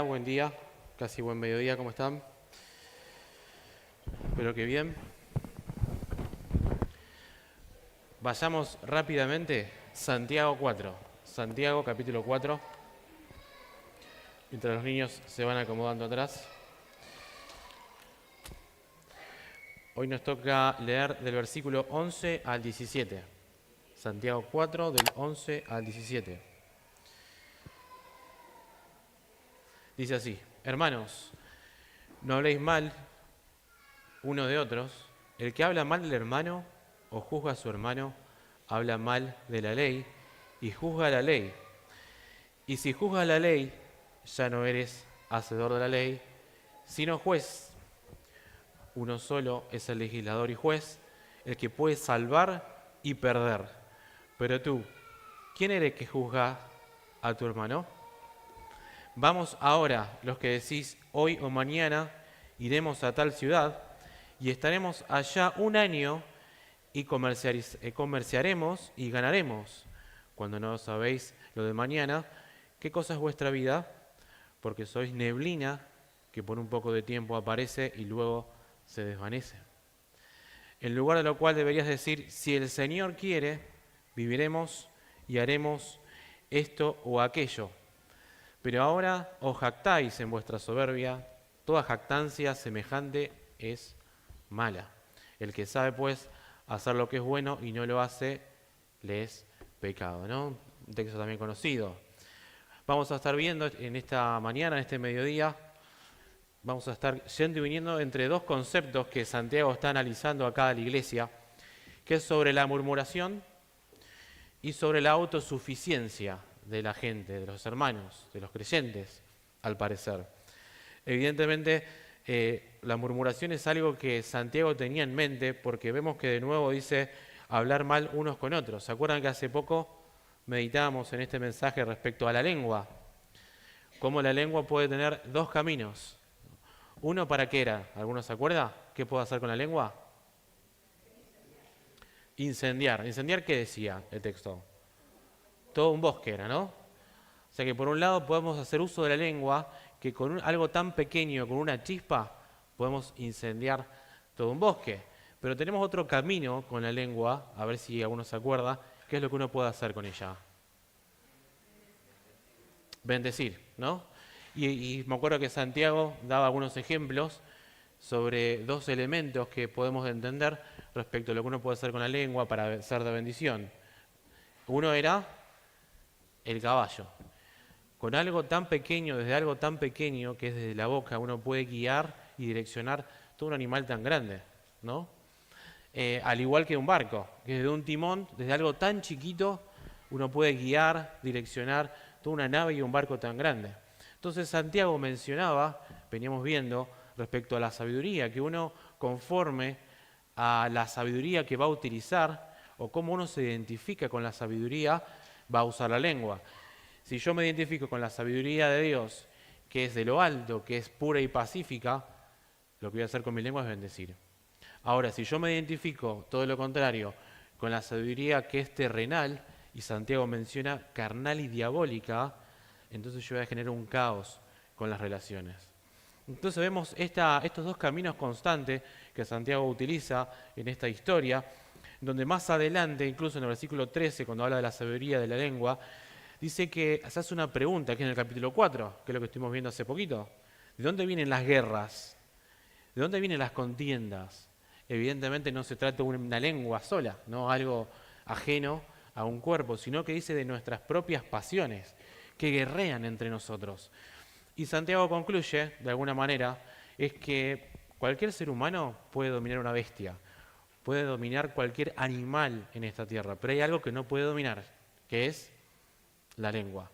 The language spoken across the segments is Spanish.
buen día, casi buen mediodía, ¿cómo están? Espero que bien. Vayamos rápidamente, Santiago 4, Santiago capítulo 4, mientras los niños se van acomodando atrás. Hoy nos toca leer del versículo 11 al 17. Santiago 4, del 11 al 17. Dice así: hermanos, no habléis mal uno de otros. El que habla mal del hermano o juzga a su hermano, habla mal de la ley y juzga la ley. Y si juzgas la ley, ya no eres hacedor de la ley, sino juez. Uno solo es el legislador y juez, el que puede salvar y perder. Pero tú, ¿quién eres que juzga a tu hermano? Vamos ahora, los que decís hoy o mañana, iremos a tal ciudad y estaremos allá un año y comerciaremos y ganaremos. Cuando no sabéis lo de mañana, ¿qué cosa es vuestra vida? Porque sois neblina que por un poco de tiempo aparece y luego se desvanece. En lugar de lo cual deberías decir: si el Señor quiere, viviremos y haremos esto o aquello. Pero ahora os jactáis en vuestra soberbia. Toda jactancia semejante es mala. El que sabe, pues, hacer lo que es bueno y no lo hace, le es pecado, ¿no? Un texto también conocido. Vamos a estar viendo en esta mañana, en este mediodía, vamos a estar yendo y viniendo entre dos conceptos que Santiago está analizando acá a la iglesia, que es sobre la murmuración y sobre la autosuficiencia de la gente, de los hermanos, de los creyentes, al parecer. Evidentemente, la murmuración es algo que Santiago tenía en mente, porque vemos que de nuevo dice hablar mal unos con otros. ¿Se acuerdan que hace poco meditábamos en este mensaje respecto a la lengua? Cómo la lengua puede tener dos caminos. Uno, ¿para qué era? ¿Alguno se acuerda? ¿Qué puedo hacer con la lengua? Incendiar. ¿Incendiar qué decía el texto? Todo un bosque era, ¿no? O sea que por un lado podemos hacer uso de la lengua, que con algo tan pequeño, con una chispa, podemos incendiar todo un bosque. Pero tenemos otro camino con la lengua, a ver si alguno se acuerda, qué es lo que uno puede hacer con ella. Bendecir, ¿no? Y me acuerdo que Santiago daba algunos ejemplos sobre dos elementos que podemos entender respecto a lo que uno puede hacer con la lengua para ser de bendición. Uno era el caballo. Con algo tan pequeño, desde algo tan pequeño que es desde la boca, uno puede guiar y direccionar todo un animal tan grande, ¿no? Al igual que un barco, que desde un timón, desde algo tan chiquito, uno puede guiar, direccionar toda una nave y un barco tan grande. Entonces Santiago mencionaba, veníamos viendo, respecto a la sabiduría, que uno conforme a la sabiduría que va a utilizar, o cómo uno se identifica con la sabiduría, va a usar la lengua. Si yo me identifico con la sabiduría de Dios, que es de lo alto, que es pura y pacífica, lo que voy a hacer con mi lengua es bendecir. Ahora, si yo me identifico, todo lo contrario, con la sabiduría que es terrenal, y Santiago menciona carnal y diabólica, entonces yo voy a generar un caos con las relaciones. Entonces vemos estos dos caminos constantes que Santiago utiliza en esta historia, donde más adelante, incluso en el versículo 13, cuando habla de la sabiduría de la lengua, dice que se hace una pregunta, que en el capítulo 4, que es lo que estuvimos viendo hace poquito. ¿De dónde vienen las guerras? ¿De dónde vienen las contiendas? Evidentemente no se trata de una lengua sola, no algo ajeno a un cuerpo, sino que dice de nuestras propias pasiones, que guerrean entre nosotros. Y Santiago concluye, de alguna manera, es que cualquier ser humano puede dominar una bestia, puede dominar cualquier animal en esta tierra, pero hay algo que no puede dominar, que es la lengua.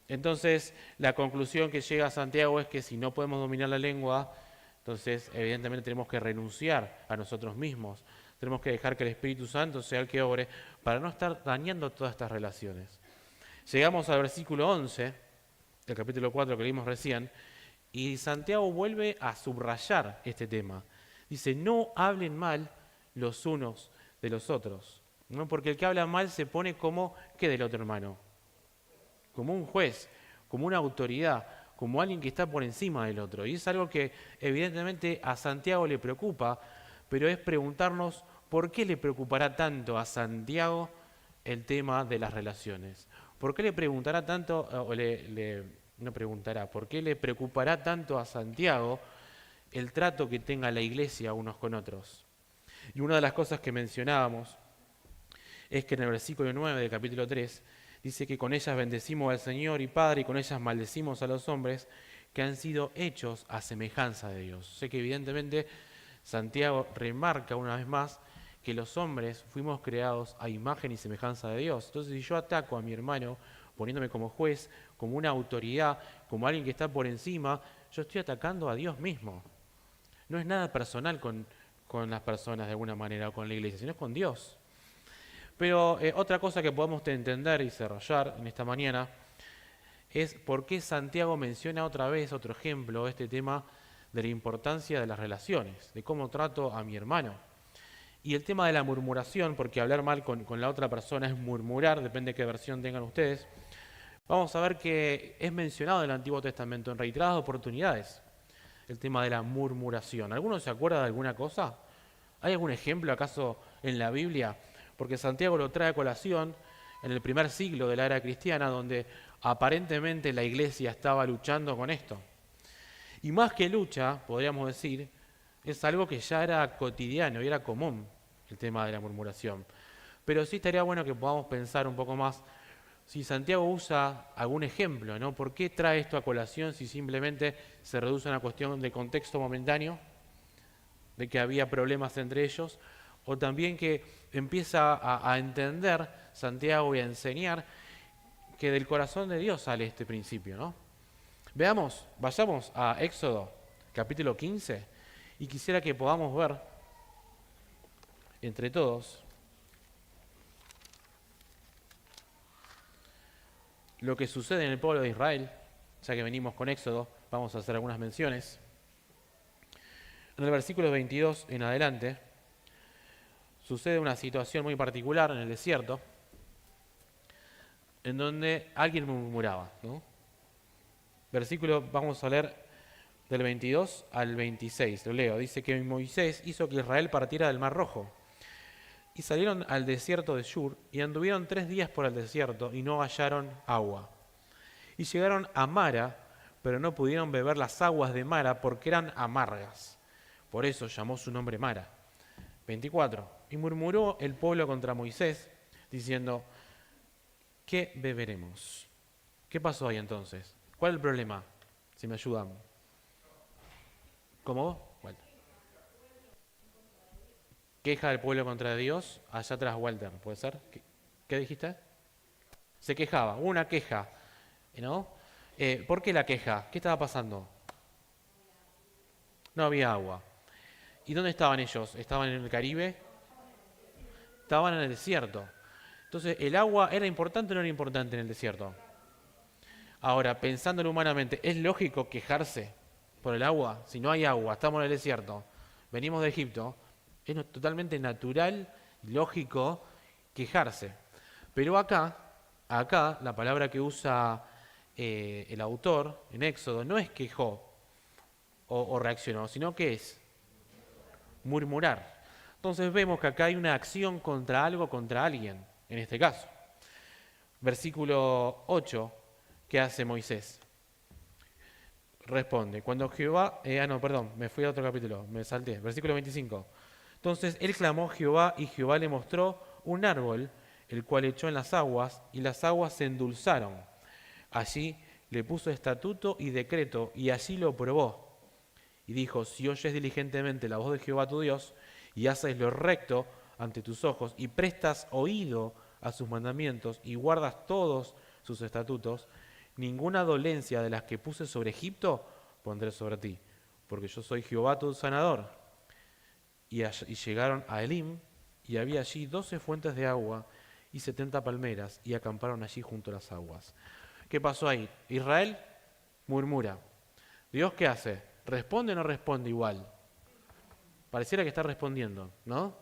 Entonces, la conclusión que llega a Santiago es que si no podemos dominar la lengua, entonces evidentemente tenemos que renunciar a nosotros mismos, tenemos que dejar que el Espíritu Santo sea el que obre para no estar dañando todas estas relaciones. Llegamos al versículo 11 del capítulo 4 que leímos recién, y Santiago vuelve a subrayar este tema. Dice: no hablen mal los unos de los otros, ¿no? Porque el que habla mal se pone como, ¿qué del otro hermano? Como un juez, como una autoridad, como alguien que está por encima del otro. Y es algo que evidentemente a Santiago le preocupa, pero es preguntarnos por qué le preocupará tanto a Santiago el tema de las relaciones. ¿Por qué le preguntará tanto, no preguntará, por qué le preocupará tanto a Santiago el trato que tenga la iglesia unos con otros? Y una de las cosas que mencionábamos es que en el versículo 9 del capítulo 3 dice que con ellas bendecimos al Señor y Padre y con ellas maldecimos a los hombres que han sido hechos a semejanza de Dios. Sé que evidentemente Santiago remarca una vez más que los hombres fuimos creados a imagen y semejanza de Dios. Entonces, si yo ataco a mi hermano poniéndome como juez, como una autoridad, como alguien que está por encima, yo estoy atacando a Dios mismo. No es nada personal con las personas de alguna manera o con la iglesia, sino es con Dios. Pero otra cosa que podemos entender y desarrollar en esta mañana es por qué Santiago menciona otra vez, otro ejemplo, este tema de la importancia de las relaciones, de cómo trato a mi hermano. Y el tema de la murmuración, porque hablar mal con la otra persona es murmurar, depende de qué versión tengan ustedes. Vamos a ver que es mencionado en el Antiguo Testamento en reiteradas oportunidades, el tema de la murmuración. ¿Alguno se acuerda de alguna cosa? ¿Hay algún ejemplo acaso en la Biblia? Porque Santiago lo trae a colación en el primer siglo de la era cristiana, donde aparentemente la iglesia estaba luchando con esto. Y más que lucha, podríamos decir, es algo que ya era cotidiano y era común, el tema de la murmuración. Pero sí estaría bueno que podamos pensar un poco más si Santiago usa algún ejemplo, ¿no? ¿Por qué trae esto a colación si simplemente se reduce a una cuestión de contexto momentáneo, de que había problemas entre ellos, o también que empieza a entender Santiago y a enseñar que del corazón de Dios sale este principio, ¿no? Veamos, vayamos a Éxodo, capítulo 15, y quisiera que podamos ver entre todos lo que sucede en el pueblo de Israel. Ya que venimos con Éxodo, vamos a hacer algunas menciones. En el versículo 22 en adelante, sucede una situación muy particular en el desierto, en donde alguien murmuraba, ¿no? Versículo, vamos a leer del 22 al 26, lo leo. Dice que Moisés hizo que Israel partiera del Mar Rojo, y salieron al desierto de Shur, y anduvieron 3 días por el desierto, y no hallaron agua. Y llegaron a Mara, pero no pudieron beber las aguas de Mara, porque eran amargas. Por eso llamó su nombre Mara. 24. Y murmuró el pueblo contra Moisés, diciendo, ¿qué beberemos? ¿Qué pasó ahí entonces? ¿Cuál es el problema? Si me ayudan. ¿Cómo? Bueno. Queja del pueblo contra Dios, allá atrás Walter, ¿puede ser? ¿Qué dijiste? Se quejaba, hubo una queja, ¿no? ¿Por qué la queja? ¿Qué estaba pasando? No había agua. ¿Y dónde estaban ellos? ¿Estaban en el Caribe? Estaban en el desierto. Entonces, ¿el agua era importante o no era importante en el desierto? Ahora, pensándolo humanamente, ¿es lógico quejarse por el agua? Si no hay agua, estamos en el desierto, venimos de Egipto, es totalmente natural, lógico quejarse. Pero acá la palabra que usa el autor en Éxodo no es quejó o reaccionó, sino que es murmurar. Entonces vemos que acá hay una acción contra algo, contra alguien, en este caso. Versículo 8, ¿qué hace Moisés? Responde, cuando Jehová... me fui a otro capítulo, me salté. Versículo 25. Entonces él clamó a Jehová y Jehová le mostró un árbol, el cual echó en las aguas, y las aguas se endulzaron. Allí le puso estatuto y decreto, y allí lo probó. Y dijo, si oyes diligentemente la voz de Jehová tu Dios, y haces lo recto ante tus ojos, y prestas oído a sus mandamientos, y guardas todos sus estatutos, ninguna dolencia de las que puse sobre Egipto pondré sobre ti, porque yo soy Jehová tu sanador. Y llegaron a Elim, y había allí 12 fuentes de agua y 70 palmeras, y acamparon allí junto a las aguas. ¿Qué pasó ahí? Israel murmura. ¿Dios qué hace? ¿Responde o no responde igual? Pareciera que está respondiendo, ¿no?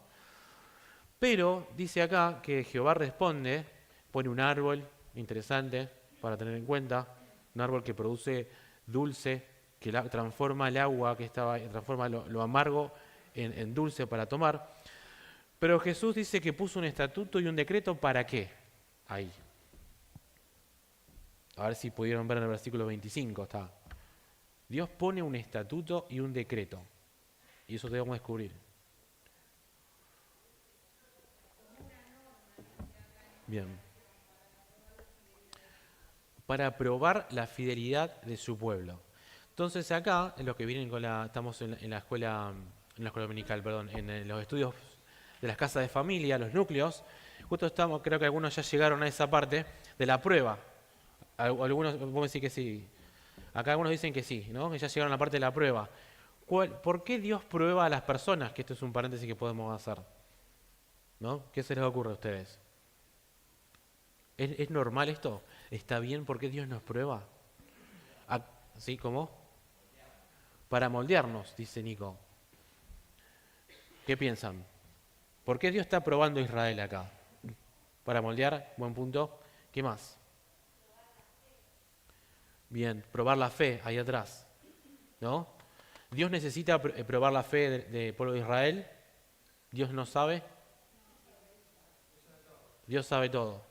Pero dice acá que Jehová responde, pone un árbol interesante para tener en cuenta, un árbol que produce dulce, que transforma el agua que estaba, transforma lo amargo en dulce para tomar. Pero Jesús dice que puso un estatuto y un decreto, ¿para qué? Ahí. A ver si pudieron ver en el versículo 25, está. Dios pone un estatuto y un decreto. Y eso debemos descubrir. Bien. Para probar la fidelidad de su pueblo. Entonces acá, en los que vienen estamos en la escuela dominical, perdón, en los estudios de las casas de familia, los núcleos, justo estamos, creo que algunos ya llegaron a esa parte de la prueba. Algunos, vos decís que sí. Acá algunos dicen que sí, ¿no? Que ya llegaron a la parte de la prueba. ¿Por qué Dios prueba a las personas? Que esto es un paréntesis que podemos hacer, ¿no? ¿Qué se les ocurre a ustedes? ¿Es normal esto? ¿Está bien? ¿Por qué Dios nos prueba? ¿Sí? ¿Cómo? Para moldearnos, dice Nico. ¿Qué piensan? ¿Por qué Dios está probando a Israel acá? Para moldear, buen punto. ¿Qué más? Bien, probar la fe ahí atrás, ¿no? Dios necesita probar la fe del pueblo de Israel. Dios no sabe. Dios sabe todo.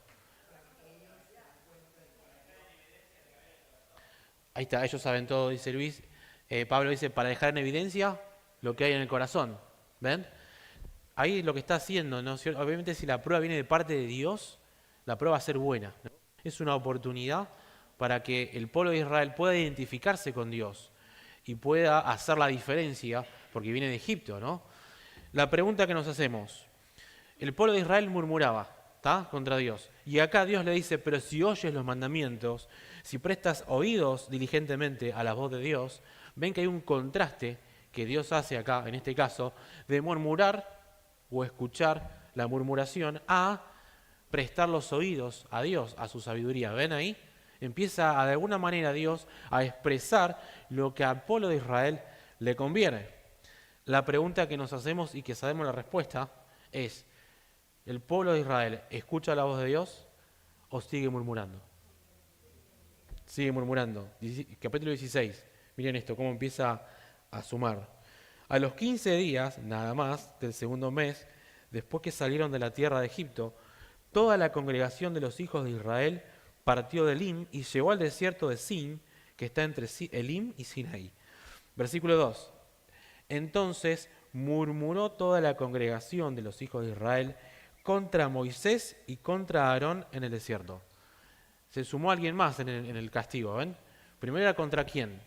Ahí está, ellos saben todo, dice Luis. Pablo dice, para dejar en evidencia lo que hay en el corazón. ¿Ven? Ahí lo que está haciendo, ¿no? Obviamente si la prueba viene de parte de Dios, la prueba va a ser buena, ¿no? Es una oportunidad para que el pueblo de Israel pueda identificarse con Dios y pueda hacer la diferencia, porque viene de Egipto, ¿no? La pregunta que nos hacemos, el pueblo de Israel murmuraba, ¿está? Contra Dios. Y acá Dios le dice, pero si oyes los mandamientos, si prestas oídos diligentemente a la voz de Dios, ven que hay un contraste que Dios hace acá, en este caso, de murmurar o escuchar la murmuración a prestar los oídos a Dios, a su sabiduría. ¿Ven ahí? Empieza de alguna manera Dios a expresar lo que al pueblo de Israel le conviene. La pregunta que nos hacemos y que sabemos la respuesta es, ¿el pueblo de Israel escucha la voz de Dios o sigue murmurando? Sigue murmurando. Capítulo 16. Miren esto, cómo empieza a sumar. A los 15 días, nada más, del segundo mes, después que salieron de la tierra de Egipto, toda la congregación de los hijos de Israel partió de Elim y llegó al desierto de Sin, que está entre Elim y Sinaí. Versículo 2. Entonces murmuró toda la congregación de los hijos de Israel contra Moisés y contra Aarón en el desierto. Se sumó alguien más en el castigo, ¿ven? Primero era contra quién?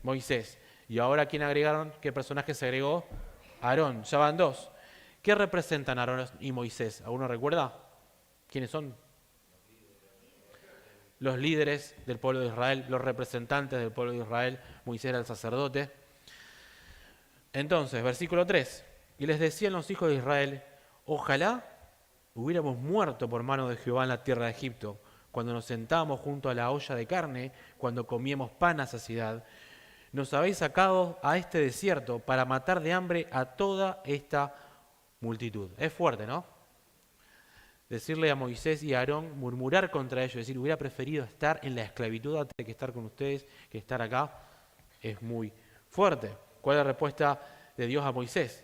Moisés. Y ahora ¿quién agregaron? ¿Qué personaje se agregó? Aarón. Ya van dos. ¿Qué representan Aarón y Moisés? ¿Alguno recuerda? ¿Quiénes son? Los líderes del pueblo de Israel, los representantes del pueblo de Israel. Moisés era el sacerdote. Entonces, versículo 3. Y les decían los hijos de Israel, ojalá hubiéramos muerto por mano de Jehová en la tierra de Egipto, cuando nos sentábamos junto a la olla de carne, cuando comíamos pan a saciedad. Nos habéis sacado a este desierto para matar de hambre a toda esta multitud. Es fuerte, ¿no? Decirle a Moisés y a Aarón, murmurar contra ellos, decir, hubiera preferido estar en la esclavitud antes de que estar con ustedes, que estar acá, es muy fuerte. ¿Cuál es la respuesta de Dios a Moisés?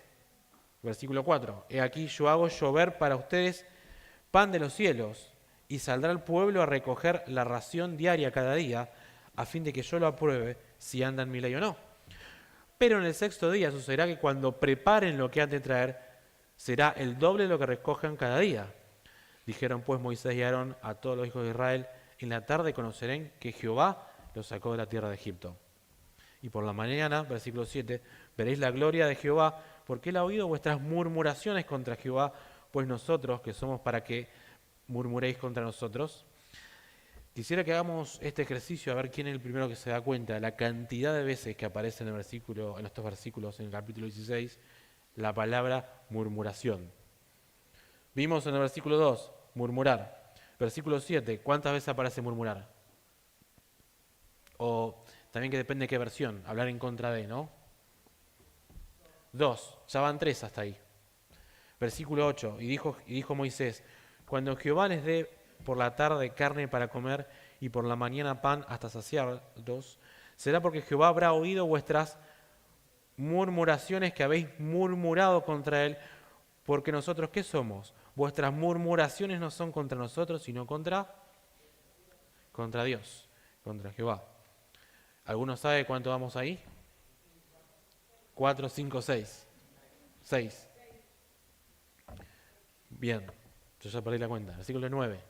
Versículo 4. He aquí yo hago llover para ustedes pan de los cielos, y saldrá el pueblo a recoger la ración diaria cada día, a fin de que yo lo apruebe si anda en mi ley o no. Pero en el sexto día sucederá que cuando preparen lo que han de traer, será el doble de lo que recojan cada día. Dijeron pues Moisés y Aarón a todos los hijos de Israel, en la tarde conocerán que Jehová los sacó de la tierra de Egipto. Y por la mañana, versículo 7, veréis la gloria de Jehová, porque él ha oído vuestras murmuraciones contra Jehová, pues nosotros, que somos para que murmuréis contra nosotros. Quisiera que hagamos este ejercicio a ver quién es el primero que se da cuenta de la cantidad de veces que aparece en estos versículos, en el capítulo 16, la palabra murmuración. Vimos en el versículo 2, murmurar. Versículo 7, ¿cuántas veces aparece murmurar? O también que depende de qué versión, hablar en contra de, ¿no? 2, ya van 3 hasta ahí. Versículo 8, y dijo Moisés, cuando Jehová les dé por la tarde carne para comer y por la mañana pan hasta saciarlos, será porque Jehová habrá oído vuestras murmuraciones que habéis murmurado contra él, porque nosotros, ¿qué somos? Vuestras murmuraciones no son contra nosotros, sino contra Dios, contra Jehová. ¿Alguno sabe cuánto vamos ahí? 4, 5, 6. 6. Bien, yo ya perdí la cuenta. Versículo 9.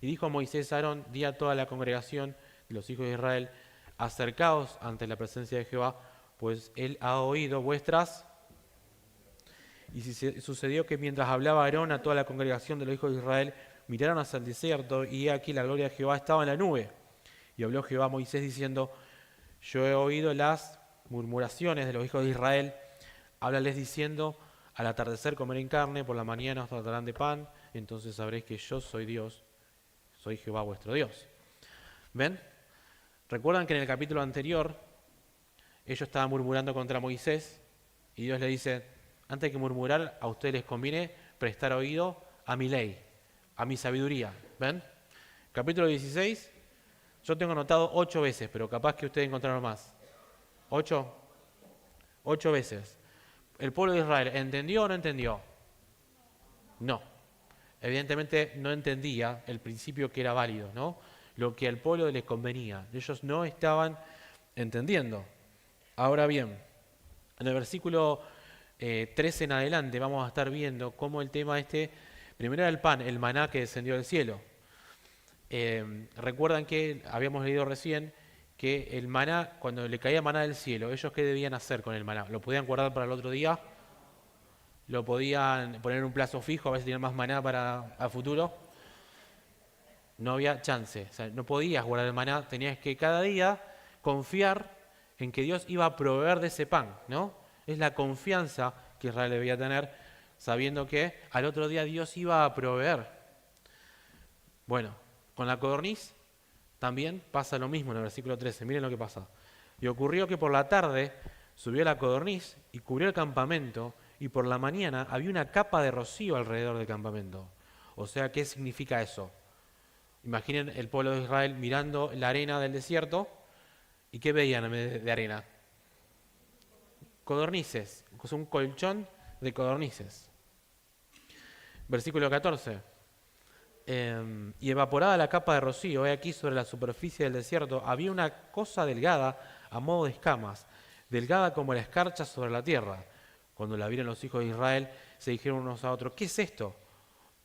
Y dijo Moisés a Aarón, di a toda la congregación de los hijos de Israel, acercaos ante la presencia de Jehová, pues él ha oído vuestras. Y sucedió que mientras hablaba Aarón a toda la congregación de los hijos de Israel, miraron hacia el desierto, y aquí la gloria de Jehová estaba en la nube. Y habló Jehová a Moisés diciendo, yo he oído las murmuraciones de los hijos de Israel, háblales diciendo, al atardecer comerán carne, por la mañana os tratarán de pan, entonces sabréis que yo soy Dios, soy Jehová vuestro Dios. ¿Ven? Recuerdan que en el capítulo anterior ellos estaban murmurando contra Moisés y Dios le dice, antes que murmurar, a ustedes les conviene prestar oído a mi ley, a mi sabiduría. ¿Ven? Capítulo 16, yo tengo anotado 8 veces, pero capaz que ustedes encontraron más. 8 veces. ¿El pueblo de Israel entendió o no entendió? No. Evidentemente no entendía el principio que era válido, ¿no? Lo que al pueblo les convenía. Ellos no estaban entendiendo. Ahora bien, en el versículo 13 en adelante vamos a estar viendo cómo el tema primero era el pan, el maná que descendió del cielo. Recuerdan que habíamos leído recién que el maná, cuando le caía maná del cielo, ¿ellos qué debían hacer con el maná? ¿Lo podían guardar para el otro día? ¿Lo podían poner en un plazo fijo a ver si tenían más maná para el futuro? No había chance, o sea, no podías guardar el maná, tenías que cada día confiar en que Dios iba a proveer de ese pan, ¿no? Es la confianza que Israel debía tener, sabiendo que al otro día Dios iba a proveer. Bueno, con la codorniz también pasa lo mismo en el versículo 13, miren lo que pasa. Y ocurrió que por la tarde subió la codorniz y cubrió el campamento, y por la mañana había una capa de rocío alrededor del campamento. O sea, ¿qué significa eso? Imaginen el pueblo de Israel mirando la arena del desierto, ¿y qué veían en vez de arena? Codornices, un colchón de codornices. Versículo 14. Y evaporada la capa de rocío, he aquí sobre la superficie del desierto, había una cosa delgada a modo de escamas, delgada como la escarcha sobre la tierra. Cuando la vieron los hijos de Israel, se dijeron unos a otros, ¿qué es esto?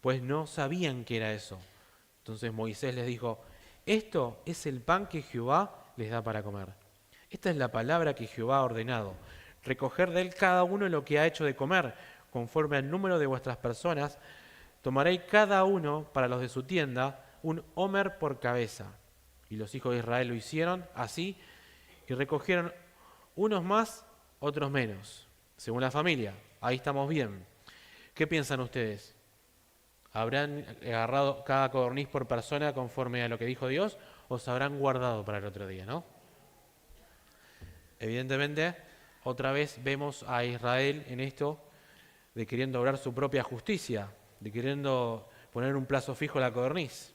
Pues no sabían qué era eso. Entonces Moisés les dijo, esto es el pan que Jehová les da para comer. Esta es la palabra que Jehová ha ordenado. Recoger de él cada uno lo que ha hecho de comer, conforme al número de vuestras personas. Tomaréis cada uno para los de su tienda un homer por cabeza. Y los hijos de Israel lo hicieron así y recogieron unos más, otros menos, según la familia. Ahí estamos bien. ¿Qué piensan ustedes? ¿Habrán agarrado cada codorniz por persona conforme a lo que dijo Dios o se habrán guardado para el otro día, no? Evidentemente, otra vez vemos a Israel en esto de queriendo obrar su propia justicia, de queriendo poner un plazo fijo a la codorniz.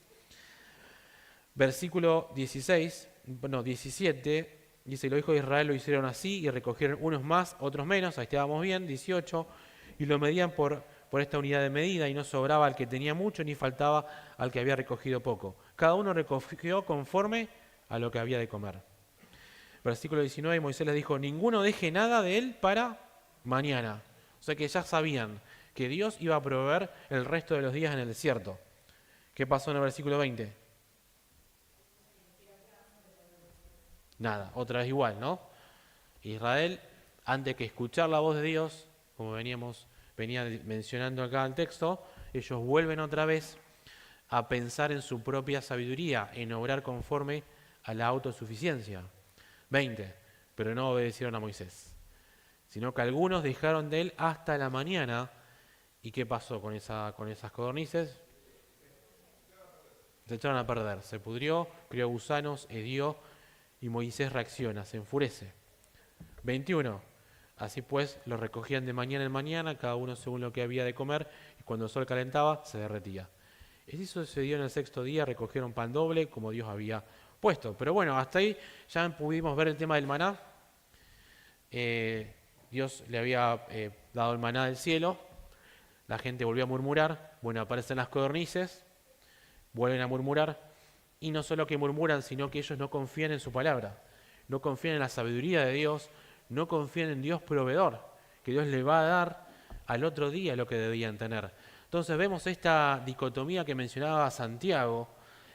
Versículo 17, dice, los hijos de Israel lo hicieron así y recogieron unos más, otros menos, ahí estábamos bien, 18, y lo medían por esta unidad de medida y no sobraba al que tenía mucho ni faltaba al que había recogido poco. Cada uno recogió conforme a lo que había de comer. Versículo 19, Moisés les dijo, ninguno deje nada de él para mañana. O sea que ya sabían que Dios iba a proveer el resto de los días en el desierto. ¿Qué pasó en el versículo 20? Nada, otra vez igual, ¿no? Israel, antes que escuchar la voz de Dios, como venía mencionando acá el texto, ellos vuelven otra vez a pensar en su propia sabiduría, en obrar conforme a la autosuficiencia. 20. Pero no obedecieron a Moisés, sino que algunos dejaron de él hasta la mañana. ¿Y qué pasó con esas codornices? Se echaron a perder, se pudrió, crió gusanos, hedió, y Moisés reacciona, se enfurece. 21. Así pues, los recogían de mañana en mañana, cada uno según lo que había de comer, y cuando el sol calentaba, se derretía. Eso sucedió en el 6.º día, recogieron pan doble, como Dios había puesto. Pero bueno, hasta ahí ya pudimos ver el tema del maná. Dios le había dado el maná del cielo, la gente volvió a murmurar, bueno, aparecen las codornices, vuelven a murmurar, y no solo que murmuran, sino que ellos no confían en su palabra, no confían en la sabiduría de Dios, no confían en Dios proveedor, que Dios le va a dar al otro día lo que debían tener. Entonces vemos esta dicotomía que mencionaba Santiago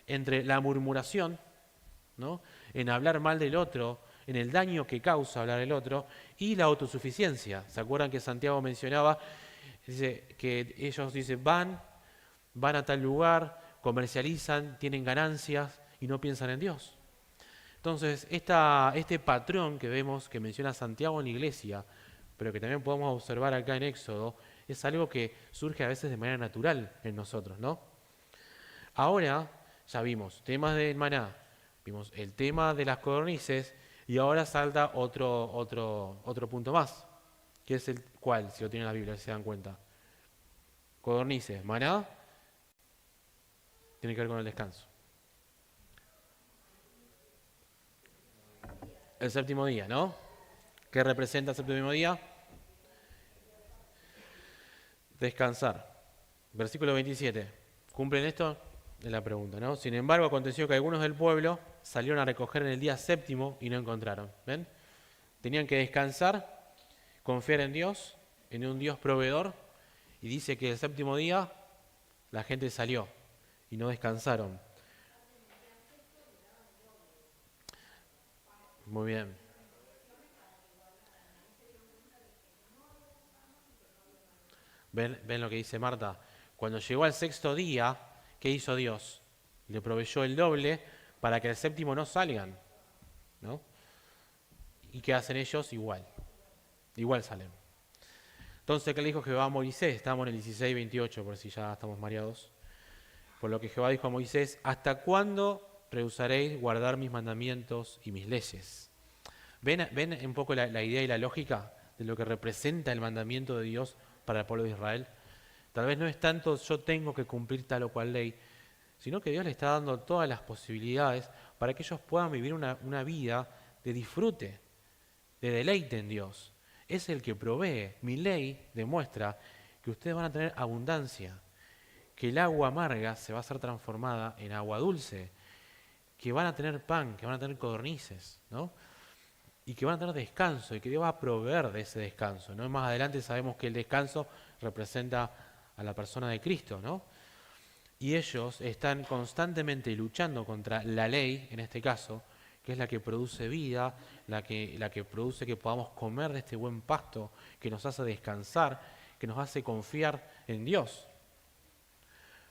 entre la murmuración, ¿no?, en hablar mal del otro, en el daño que causa hablar del otro, y la autosuficiencia. ¿Se acuerdan que Santiago mencionaba? Dice que ellos dicen, van a tal lugar, comercializan, tienen ganancias y no piensan en Dios. Entonces, este patrón que vemos, que menciona Santiago en la iglesia, pero que también podemos observar acá en Éxodo, es algo que surge a veces de manera natural en nosotros, ¿no? Ahora ya vimos temas del maná, vimos el tema de las codornices, y ahora salta otro punto más, que es el cual, si lo tienen en la Biblia, si se dan cuenta. Codornices, maná, tiene que ver con el descanso. El séptimo día, ¿no? ¿Qué representa el séptimo día? Descansar. Versículo 27. ¿Cumplen esto? Es la pregunta, ¿no? Sin embargo, aconteció que algunos del pueblo salieron a recoger en el día séptimo y no encontraron. ¿Ven? Tenían que descansar, confiar en Dios, en un Dios proveedor, y dice que el séptimo día la gente salió y no descansaron. Muy bien. ¿Ven lo que dice Marta? Cuando llegó al sexto día, ¿qué hizo Dios? Le proveyó el doble para que el séptimo no salgan, ¿no? ¿Y qué hacen ellos? Igual salen. Entonces, ¿qué le dijo Jehová a Moisés? Estamos en el 16:28, por si ya estamos mareados. Por lo que Jehová dijo a Moisés, ¿hasta cuándo rehusaréis guardar mis mandamientos y mis leyes? ¿Ven un poco la idea y la lógica de lo que representa el mandamiento de Dios para el pueblo de Israel? Tal vez no es tanto yo tengo que cumplir tal o cual ley, sino que Dios le está dando todas las posibilidades para que ellos puedan vivir una vida de disfrute, de deleite en Dios. Es el que provee. Mi ley demuestra que ustedes van a tener abundancia, que el agua amarga se va a ser transformada en agua dulce, que van a tener pan, que van a tener codornices, ¿no? Y que van a tener descanso, y que Dios va a proveer de ese descanso, ¿no? Más adelante sabemos que el descanso representa a la persona de Cristo, ¿no? Y ellos están constantemente luchando contra la ley, en este caso, que es la que produce vida, la que produce que podamos comer de este buen pasto, que nos hace descansar, que nos hace confiar en Dios.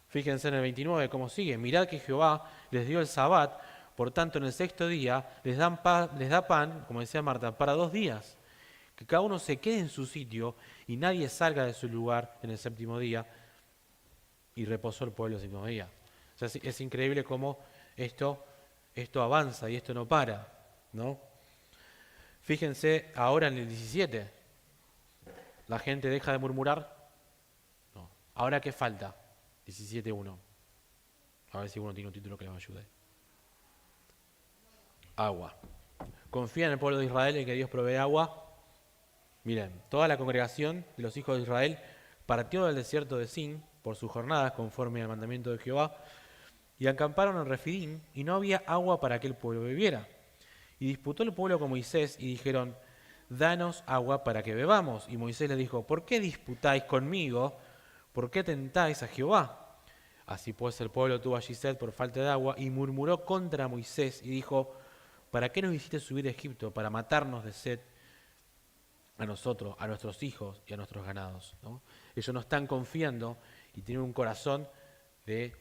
Fíjense en el 29 cómo sigue. Mirad que Jehová les dio el Sabbat, por tanto en el sexto día les da pan, como decía Marta, para 2 días. Que cada uno se quede en su sitio y nadie salga de su lugar en el séptimo día. Y reposó el pueblo el séptimo día. O sea, es increíble cómo esto avanza y esto no para, ¿no? Fíjense ahora en el 17. ¿La gente deja de murmurar? No. ¿Ahora qué falta? 17:1. A ver si uno tiene un título que les ayude. Agua. ¿Confía en el pueblo de Israel en que Dios provee agua? Miren, toda la congregación de los hijos de Israel partió del desierto de Sin por sus jornadas conforme al mandamiento de Jehová y acamparon en Refidim y no había agua para que el pueblo bebiera. Y disputó el pueblo con Moisés y dijeron, danos agua para que bebamos. Y Moisés les dijo, ¿por qué disputáis conmigo? ¿Por qué tentáis a Jehová? Así pues el pueblo tuvo allí sed por falta de agua y murmuró contra Moisés y dijo, ¿para qué nos hiciste subir a Egipto? Para matarnos de sed a nosotros, a nuestros hijos y a nuestros ganados, ¿no? Ellos no están confiando y tienen un corazón de,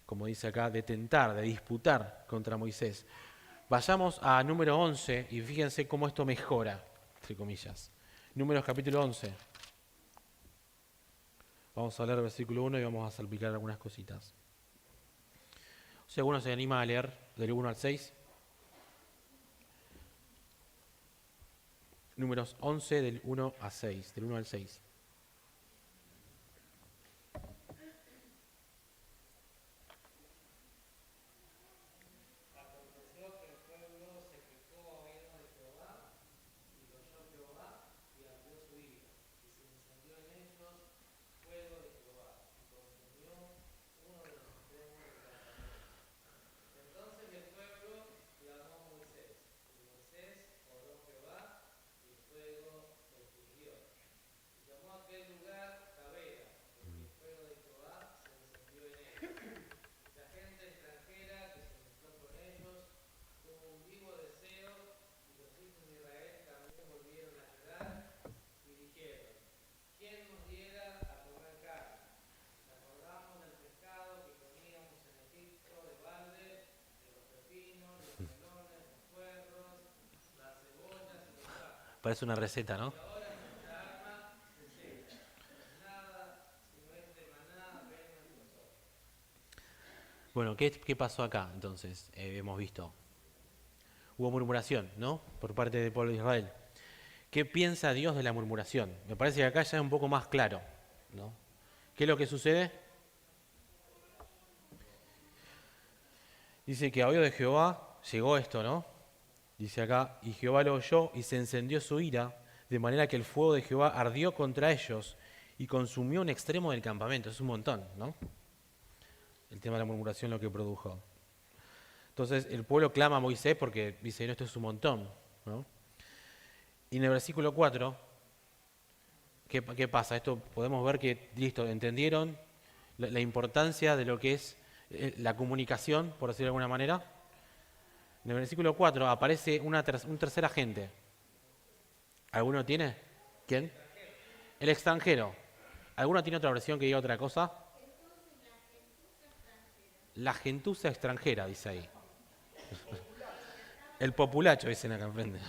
como dice acá, de tentar, de disputar contra Moisés. Vayamos a número 11 y fíjense cómo esto mejora, entre comillas. Números capítulo 11. Vamos a leer el versículo 1 y vamos a salpicar algunas cositas. Si alguno se anima a leer del 1 al 6. Números 11 del 1 a 6, del 1 al 6. Parece una receta, ¿no? Bueno, ¿qué pasó acá entonces? Hemos visto. Hubo murmuración, ¿no? Por parte del pueblo de Israel. ¿Qué piensa Dios de la murmuración? Me parece que acá ya es un poco más claro, ¿no? ¿Qué es lo que sucede? Dice que a oído de Jehová llegó esto, ¿no? Dice acá, y Jehová lo oyó y se encendió su ira, de manera que el fuego de Jehová ardió contra ellos y consumió un extremo del campamento. Es un montón, ¿no? El tema de la murmuración lo que produjo. Entonces el pueblo clama a Moisés porque dice, no, esto es un montón, ¿no? Y en el versículo 4, ¿qué pasa? Esto podemos ver que, listo, entendieron la importancia de lo que es la comunicación, por decirlo de alguna manera. En el versículo 4 aparece un tercer agente. ¿Alguno tiene? ¿Quién? El extranjero. ¿Alguno tiene otra versión que diga otra cosa? La gentuza extranjera, dice ahí. El populacho, dicen acá enfrente.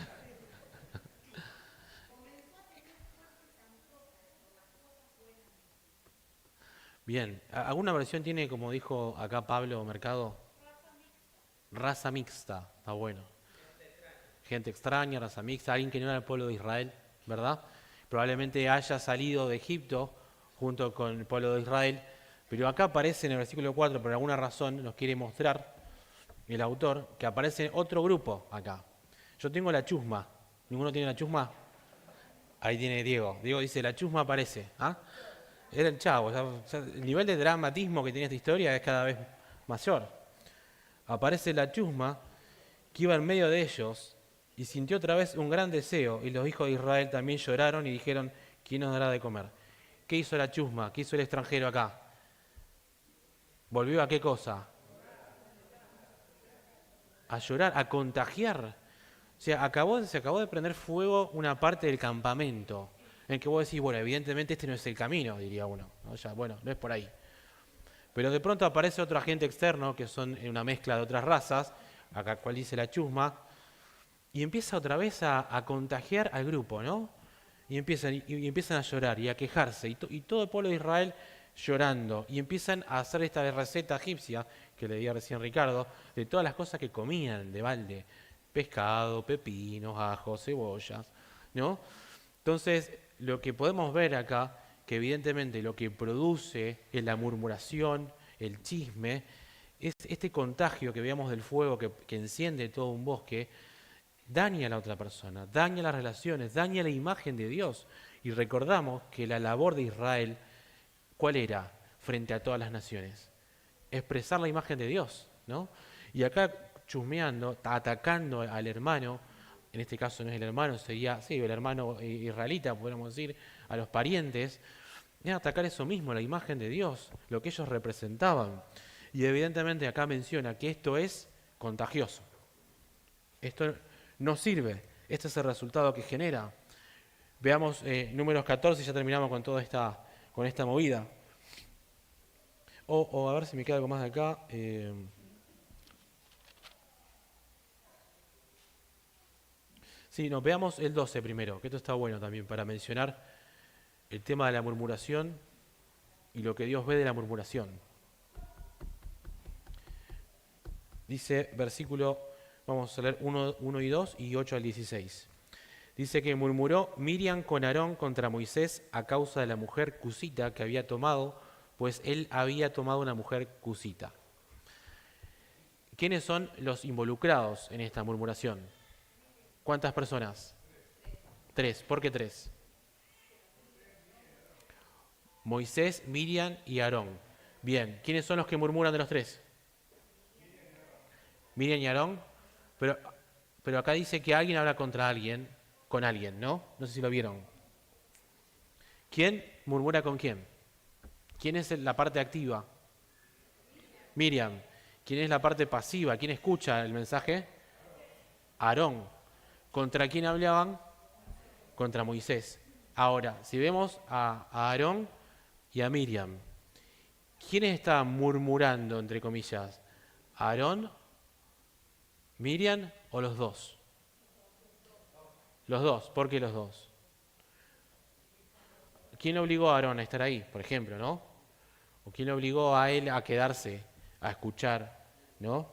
Bien, ¿alguna versión tiene, como dijo acá Pablo Mercado? Raza mixta, está bueno. Gente extraña, raza mixta, alguien que no era el pueblo de Israel, ¿verdad? Probablemente haya salido de Egipto junto con el pueblo de Israel, pero acá aparece en el versículo 4, por alguna razón nos quiere mostrar el autor que aparece otro grupo acá. Yo tengo la chusma, ¿ninguno tiene la chusma? Ahí tiene Diego. Diego dice, la chusma aparece. ¿Ah? Era el chavo. El nivel de dramatismo que tiene esta historia es cada vez mayor. Aparece la chusma que iba en medio de ellos y sintió otra vez un gran deseo, y los hijos de Israel también lloraron y dijeron, ¿quién nos dará de comer? ¿Qué hizo la chusma? ¿Qué hizo el extranjero acá? ¿Volvió a qué cosa? A llorar, a contagiar. O sea, se acabó de prender fuego una parte del campamento, en que vos decís, bueno, evidentemente este no es el camino, diría uno, ¿no? Ya, bueno, no es por ahí. Pero de pronto aparece otro agente externo, que son una mezcla de otras razas, acá cual dice la chusma, y empieza otra vez a contagiar al grupo, ¿no? Y empiezan a llorar y a quejarse, y todo el pueblo de Israel llorando, y empiezan a hacer esta receta egipcia, que le di recién Ricardo, de todas las cosas que comían de balde, pescado, pepinos, ajos, cebollas, ¿no? Entonces, lo que podemos ver acá, que evidentemente lo que produce es la murmuración, el chisme, es este contagio que veamos del fuego que enciende todo un bosque, daña a la otra persona, daña las relaciones, daña la imagen de Dios. Y recordamos que la labor de Israel, ¿cuál era frente a todas las naciones? Expresar la imagen de Dios, ¿no? Y acá chusmeando, atacando al hermano, en este caso no es el hermano, sería, sí, el hermano israelita, podríamos decir, a los parientes, es atacar eso mismo, la imagen de Dios, lo que ellos representaban. Y evidentemente acá menciona que esto es contagioso. Esto no sirve. Este es el resultado que genera. Veamos números 14 y ya terminamos con toda esta movida. O a ver si me queda algo más de acá. Sí, no, veamos el 12 primero, que esto está bueno también para mencionar el tema de la murmuración y lo que Dios ve de la murmuración. Dice versículo, vamos a leer 1 y 2 y 8 al 16. Dice que murmuró Miriam con Aarón contra Moisés a causa de la mujer cusita que había tomado, pues él había tomado una mujer cusita. ¿Quiénes son los involucrados en esta murmuración? ¿Cuántas personas? 3. ¿Por qué 3? Moisés, Miriam y Aarón. Bien, ¿quiénes son los que murmuran de los 3? Miriam y Aarón. Pero acá dice que alguien habla contra alguien, con alguien, ¿no? No sé si lo vieron. ¿Quién murmura con quién? ¿Quién es la parte activa? Miriam. ¿Quién es la parte pasiva? ¿Quién escucha el mensaje? Aarón. ¿Contra quién hablaban? Contra Moisés. Ahora, si vemos a Aarón y a Miriam, ¿quiénes estaban murmurando, entre comillas? ¿Aarón, Miriam o los dos? Los dos. ¿Por qué los dos? ¿Quién obligó a Aarón a estar ahí, por ejemplo, no? ¿O quién obligó a él a quedarse, a escuchar, no?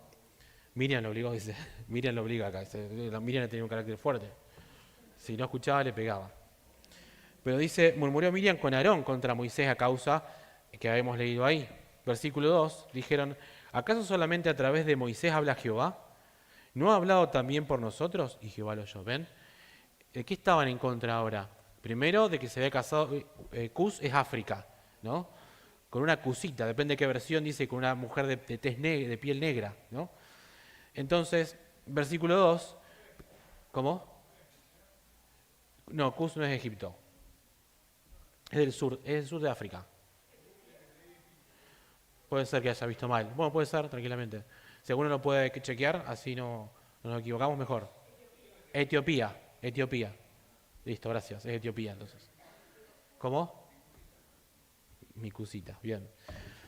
Miriam lo obligó, dice. Miriam lo obliga acá. Miriam tenía un carácter fuerte. Si no escuchaba, le pegaba. Pero dice, murmuró Miriam con Aarón contra Moisés a causa que habíamos leído ahí. Versículo 2, dijeron, ¿acaso solamente a través de Moisés habla Jehová? ¿No ha hablado también por nosotros? Y Jehová lo oyó. ¿Ven? ¿De qué estaban en contra ahora? Primero, de que se había casado, Cus es África, ¿no? Con una cusita, depende de qué versión, dice con una mujer de piel negra, ¿no? Entonces, versículo 2, ¿cómo? No, Cus no es Egipto. Es del sur de África. Puede ser que haya visto mal. Bueno, puede ser, tranquilamente. Si alguno lo puede chequear, así no nos equivocamos mejor. Etiopía. Listo, gracias. Es Etiopía, entonces. ¿Cómo? Mi cusita, bien.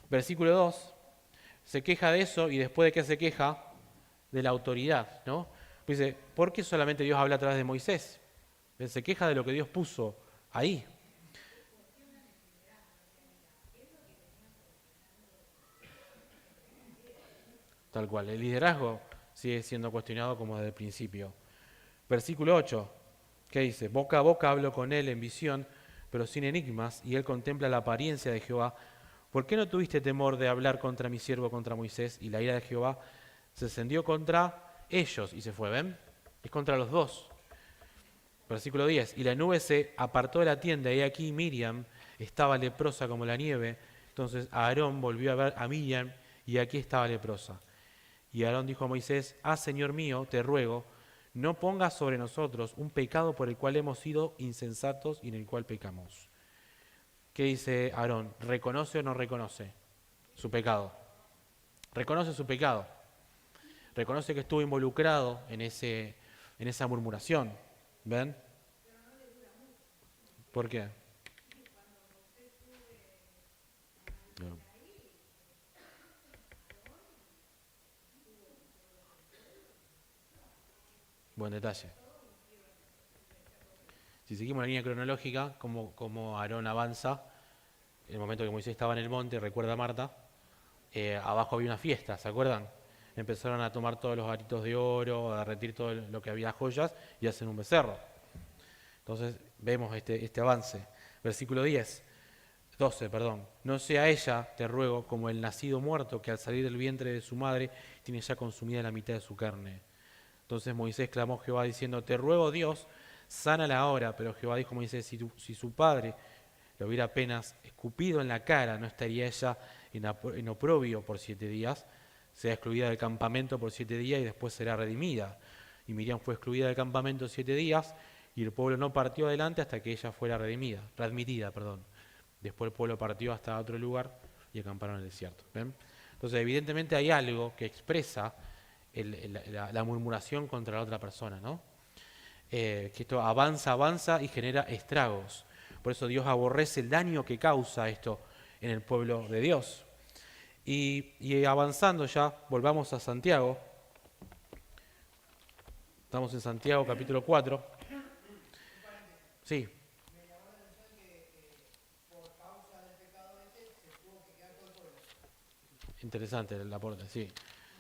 Versículo 2. Se queja de eso y después de que se queja de la autoridad, ¿no? Dice, ¿por qué solamente Dios habla a través de Moisés? Se queja de lo que Dios puso ahí. Tal cual, el liderazgo sigue siendo cuestionado como desde el principio. Versículo 8, ¿qué dice? Boca a boca hablo con él en visión, pero sin enigmas, y él contempla la apariencia de Jehová. ¿Por qué no tuviste temor de hablar contra mi siervo, contra Moisés? Y la ira de Jehová se encendió contra ellos y se fue, ¿ven? Es contra los dos. Versículo 10, y la nube se apartó de la tienda, y aquí Miriam estaba leprosa como la nieve. Entonces Aarón volvió a ver a Miriam, y aquí estaba leprosa. Y Aarón dijo a Moisés, Señor mío, te ruego, no pongas sobre nosotros un pecado por el cual hemos sido insensatos y en el cual pecamos. ¿Qué dice Aarón? ¿Reconoce o no reconoce su pecado? Reconoce su pecado. Reconoce que estuvo involucrado en esa murmuración. ¿Ven? ¿Por qué? No. Buen detalle. Si seguimos la línea cronológica, como Aarón avanza, en el momento que Moisés estaba en el monte, recuerda Marta, abajo había una fiesta, ¿se acuerdan? Empezaron a tomar todos los aritos de oro, a derretir todo lo que había joyas y hacen un becerro. Entonces vemos este avance. Versículo 12, perdón. No sea ella, te ruego, como el nacido muerto que al salir del vientre de su madre tiene ya consumida la mitad de su carne. Entonces Moisés clamó a Jehová diciendo, te ruego Dios, sánala ahora. Pero Jehová dijo a Moisés, si su padre lo hubiera apenas escupido en la cara, no estaría ella en oprobio por 7 días, será excluida del campamento por 7 días y después será redimida. Y Miriam fue excluida del campamento 7 días y el pueblo no partió adelante hasta que ella fuera readmitida. Después el pueblo partió hasta otro lugar y acamparon en el desierto. ¿Ven? Entonces evidentemente hay algo que expresa la murmuración contra la otra persona, ¿no? Que esto avanza y genera estragos. Por eso Dios aborrece el daño que causa esto en el pueblo de Dios. Y avanzando ya, volvamos a Santiago. Estamos en Santiago capítulo 4. Sí. Interesante el aporte, sí.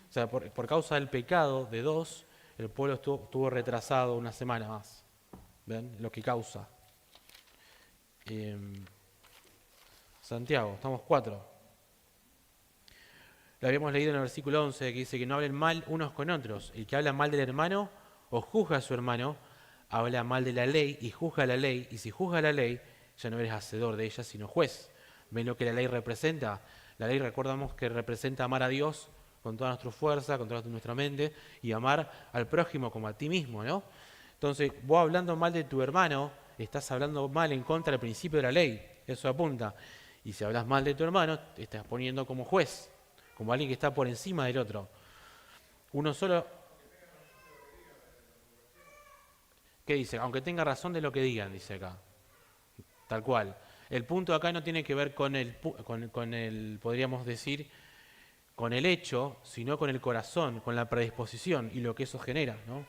O sea, por causa del pecado de dos, el pueblo estuvo retrasado una semana más. ¿Ven? Lo que causa. Santiago, estamos 4. Lo habíamos leído en el versículo 11, que dice que no hablen mal unos con otros. El que habla mal del hermano o juzga a su hermano, habla mal de la ley y juzga la ley. Y si juzga la ley, ya no eres hacedor de ella, sino juez. ¿Ven lo que la ley representa? La ley, recordamos que representa amar a Dios con toda nuestra fuerza, con toda nuestra mente, y amar al prójimo como a ti mismo, ¿no? Entonces, vos hablando mal de tu hermano, estás hablando mal en contra del principio de la ley. Eso apunta. Y si hablas mal de tu hermano, te estás poniendo como juez, como alguien que está por encima del otro. Uno solo... ¿Qué dice? Aunque tenga razón de lo que digan, dice acá. Tal cual. El punto acá no tiene que ver con el, podríamos decir, con el hecho, sino con el corazón, con la predisposición y lo que eso genera, ¿no?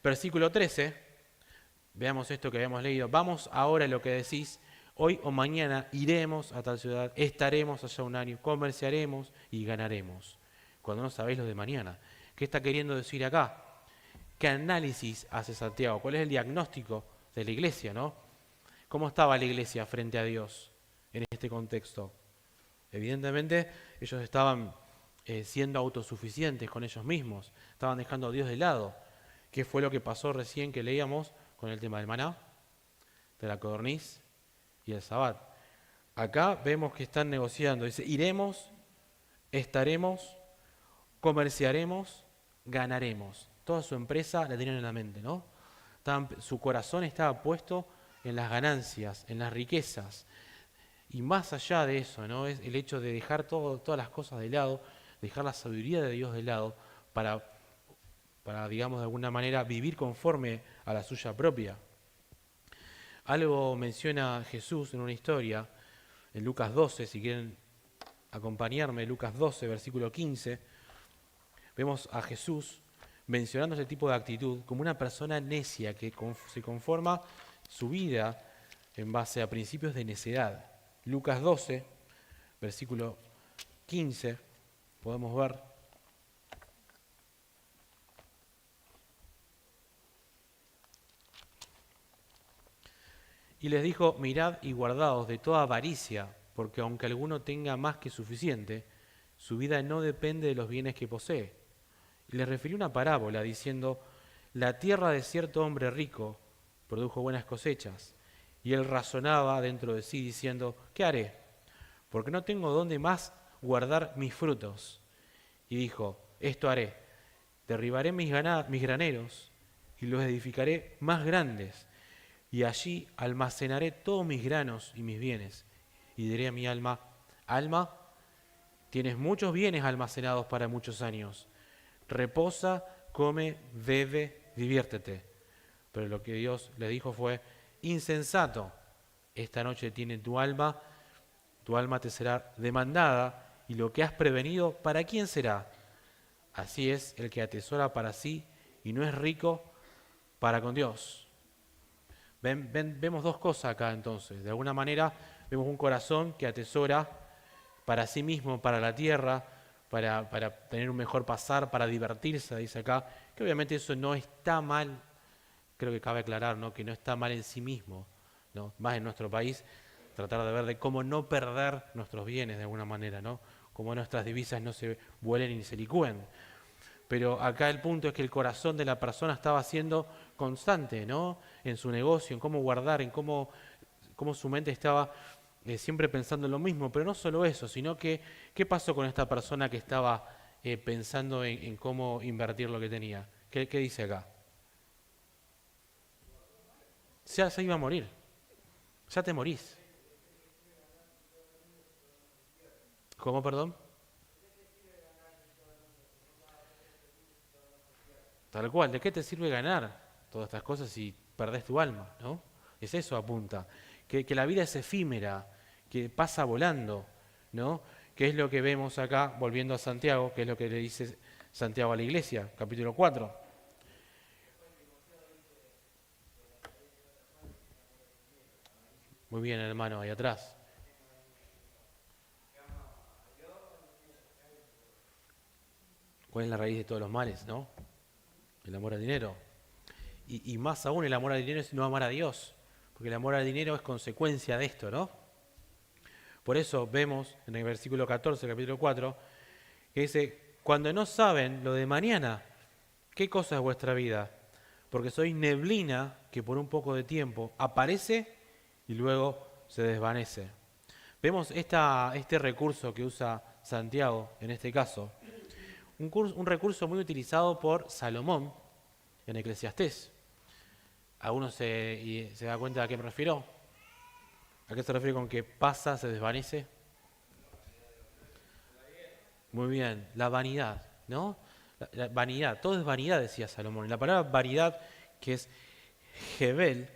Versículo 13, Veamos esto que habíamos leído. Vamos ahora a lo que decís. Hoy o mañana iremos a tal ciudad, estaremos allá un año, comerciaremos y ganaremos. Cuando no sabéis lo de mañana. ¿Qué está queriendo decir acá? ¿Qué análisis hace Santiago? ¿Cuál es el diagnóstico de la iglesia, no? ¿Cómo estaba la iglesia frente a Dios en este contexto? Evidentemente, ellos estaban siendo autosuficientes con ellos mismos, estaban dejando a Dios de lado. ¿Qué fue lo que pasó recién que leíamos con el tema del maná, de la codorniz y el sabbat? Acá vemos que están negociando. Dice, iremos, estaremos, comerciaremos, ganaremos. Toda su empresa la tenían en la mente, ¿no? Su corazón estaba puesto en las ganancias, en las riquezas. Y más allá de eso, ¿no? Es el hecho de dejar todas las cosas de lado, dejar la sabiduría de Dios de lado para, digamos, de alguna manera vivir conforme a la suya propia. Algo menciona Jesús en una historia, en Lucas 12, si quieren acompañarme, Lucas 12, versículo 15, vemos a Jesús mencionando ese tipo de actitud como una persona necia que se conforma su vida en base a principios de necedad. Lucas 12, versículo 15, podemos ver. Y les dijo, mirad y guardaos de toda avaricia, porque aunque alguno tenga más que suficiente, su vida no depende de los bienes que posee. Y les refirió una parábola diciendo, la tierra de cierto hombre rico produjo buenas cosechas. Y él razonaba dentro de sí diciendo, ¿qué haré? Porque no tengo dónde más guardar mis frutos. Y dijo, esto haré, derribaré mis graneros y los edificaré más grandes. Y allí almacenaré todos mis granos y mis bienes. Y diré a mi alma, alma, tienes muchos bienes almacenados para muchos años. Reposa, come, bebe, diviértete. Pero lo que Dios le dijo fue, insensato, esta noche tiene tu alma te será demandada, y lo que has prevenido, ¿para quién será? Así es el que atesora para sí y no es rico para con Dios. Vemos dos cosas acá entonces. De alguna manera vemos un corazón que atesora para sí mismo, para la tierra, para tener un mejor pasar, para divertirse, dice acá, que obviamente eso no está mal, creo que cabe aclarar, ¿no? Que no está mal en sí mismo, ¿no? Más en nuestro país, tratar de ver de cómo no perder nuestros bienes de alguna manera, ¿no? Cómo nuestras divisas no se vuelen ni se licúen. Pero acá el punto es que el corazón de la persona estaba siendo constante, ¿no? En su negocio, en cómo guardar, en cómo su mente estaba siempre pensando en lo mismo. Pero no solo eso, sino que ¿qué pasó con esta persona que estaba pensando en cómo invertir lo que tenía? ¿Qué dice acá? Ya se iba a morir. Ya te morís. ¿Cómo, perdón? Tal cual, ¿de qué te sirve ganar todas estas cosas si perdés tu alma, ¿no? Es eso apunta, que la vida es efímera, que pasa volando, ¿no? Que es lo que vemos acá, volviendo a Santiago, que es lo que le dice Santiago a la iglesia, capítulo 4. Muy bien, hermano, ahí atrás. ¿Cuál es la raíz de todos los males, no? El amor al dinero. Y más aún, el amor al dinero es no amar a Dios, porque el amor al dinero es consecuencia de esto, ¿no? Por eso vemos en el versículo 14, capítulo 4, que dice, cuando no saben lo de mañana, ¿qué cosa es vuestra vida? Porque sois neblina que por un poco de tiempo aparece y luego se desvanece. Vemos este recurso que usa Santiago en este caso, un recurso muy utilizado por Salomón en Eclesiastés. ¿Alguno se da cuenta a qué me refiero? ¿A qué se refiere con que pasa, se desvanece? Muy bien, la vanidad, ¿no? La vanidad, todo es vanidad, decía Salomón. Y la palabra vanidad, que es Hebel,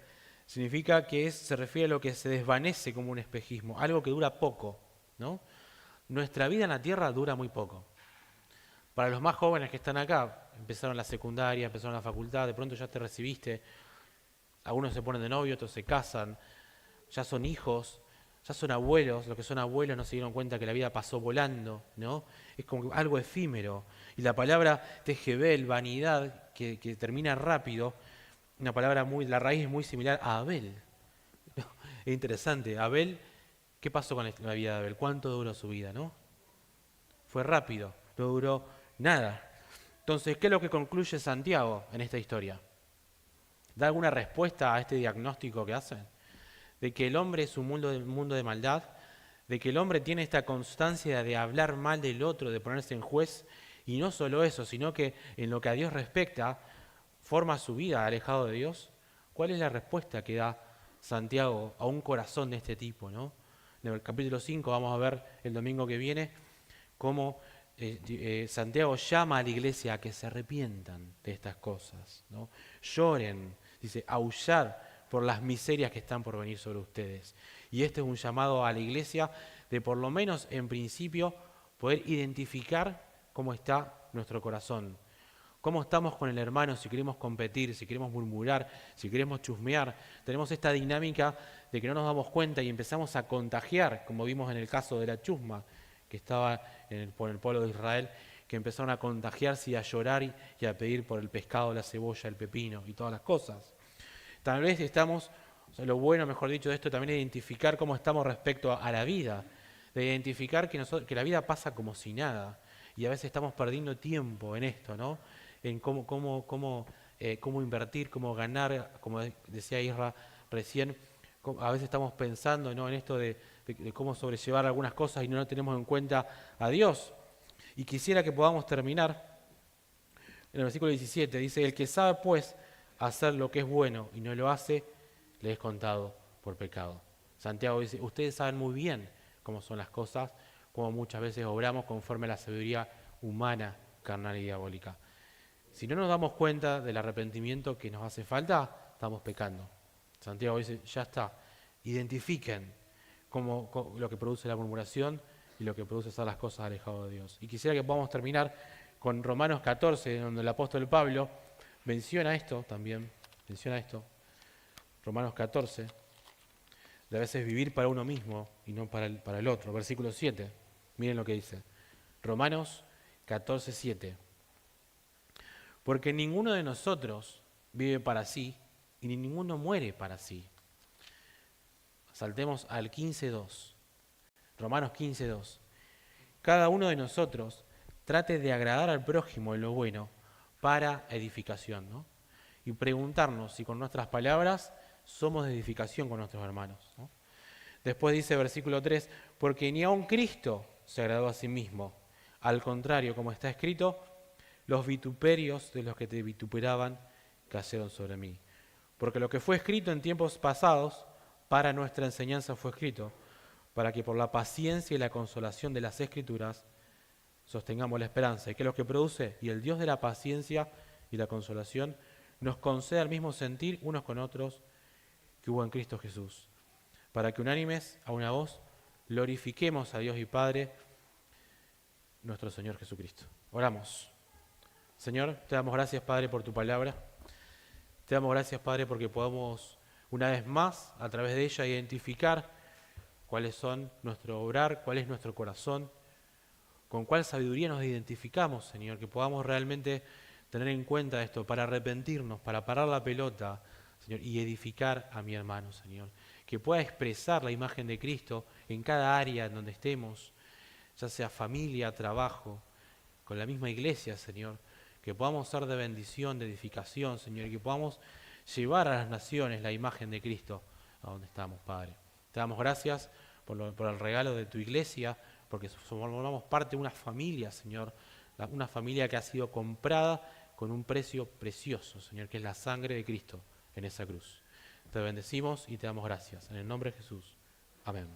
significa que se refiere a lo que se desvanece como un espejismo, algo que dura poco, ¿no? Nuestra vida en la tierra dura muy poco. Para los más jóvenes que están acá, empezaron la secundaria, empezaron la facultad, de pronto ya te recibiste, Algunos se ponen de novio, otros se casan, ya son hijos, ya son abuelos. Los que son abuelos no se dieron cuenta que la vida pasó volando, ¿no? Es como algo efímero. Y la palabra tejebel, vanidad, que termina rápido, una palabra la raíz es muy similar a Abel. Es interesante, Abel, ¿qué pasó con la vida de Abel? ¿Cuánto duró su vida, no? Fue rápido, no duró nada. Entonces, ¿qué es lo que concluye Santiago en esta historia? ¿Da alguna respuesta a este diagnóstico que hacen? De que el hombre es un mundo de maldad, de que el hombre tiene esta constancia de hablar mal del otro, de ponerse en juez, y no solo eso, sino que en lo que a Dios respecta, forma su vida alejado de Dios. ¿Cuál es la respuesta que da Santiago a un corazón de este tipo, ¿no? En el capítulo 5 vamos a ver el domingo que viene cómo Santiago llama a la iglesia a que se arrepientan de estas cosas, ¿no? Lloren, dice, aullad por las miserias que están por venir sobre ustedes. Y este es un llamado a la iglesia de por lo menos en principio poder identificar cómo está nuestro corazón, cómo estamos con el hermano, si queremos competir, si queremos murmurar, si queremos chusmear. Tenemos esta dinámica de que no nos damos cuenta y empezamos a contagiar, como vimos en el caso de la chusma, que estaba por el pueblo de Israel, que empezaron a contagiarse y a llorar y a pedir por el pescado, la cebolla, el pepino y todas las cosas. Tal vez estamos, lo bueno, mejor dicho, de esto también es identificar cómo estamos respecto a la vida, de identificar que la vida pasa como si nada, y a veces estamos perdiendo tiempo en esto, ¿no? En cómo invertir, cómo ganar, como decía Isra recién, a veces estamos pensando, ¿no?, en esto de cómo sobrellevar algunas cosas y no tenemos en cuenta a Dios. Y quisiera que podamos terminar en el versículo 17, dice, el que sabe pues hacer lo que es bueno y no lo hace, le es contado por pecado. Santiago dice, ustedes saben muy bien cómo son las cosas, cómo muchas veces obramos conforme a la sabiduría humana, carnal y diabólica. Si no nos damos cuenta del arrepentimiento que nos hace falta, estamos pecando. Santiago dice, ya está, identifiquen lo que produce la murmuración y lo que produce hacer las cosas alejadas de Dios. Y quisiera que podamos terminar con Romanos 14, donde el apóstol Pablo menciona esto también, Romanos 14, de a veces vivir para uno mismo y no para el otro. Versículo 7, miren lo que dice, Romanos 14, 7. Porque ninguno de nosotros vive para sí y ni ninguno muere para sí. Saltemos al 15.2, Romanos 15.2. Cada uno de nosotros trate de agradar al prójimo en lo bueno para edificación, ¿no? Y preguntarnos si con nuestras palabras somos de edificación con nuestros hermanos, ¿no? Después dice versículo 3, porque ni aun Cristo se agradó a sí mismo. Al contrario, como está escrito, los vituperios de los que te vituperaban cayeron sobre mí. Porque lo que fue escrito en tiempos pasados, para nuestra enseñanza fue escrito, para que por la paciencia y la consolación de las Escrituras sostengamos la esperanza. ¿Y qué es lo que produce? Y el Dios de la paciencia y la consolación nos conceda el mismo sentir unos con otros que hubo en Cristo Jesús, para que unánimes a una voz glorifiquemos a Dios y Padre, nuestro Señor Jesucristo. Oramos. Señor, te damos gracias, Padre, por tu palabra. Te damos gracias, Padre, porque podamos una vez más, a través de ella, identificar cuáles son nuestro obrar, cuál es nuestro corazón, con cuál sabiduría nos identificamos, Señor, que podamos realmente tener en cuenta esto para arrepentirnos, para parar la pelota, Señor, y edificar a mi hermano, Señor. Que pueda expresar la imagen de Cristo en cada área en donde estemos, ya sea familia, trabajo, con la misma iglesia, Señor. Que podamos ser de bendición, de edificación, Señor, y que podamos llevar a las naciones la imagen de Cristo a donde estamos, Padre. Te damos gracias por el regalo de tu iglesia, porque formamos parte de una familia, Señor, una familia que ha sido comprada con un precio precioso, Señor, que es la sangre de Cristo en esa cruz. Te bendecimos y te damos gracias. En el nombre de Jesús. Amén.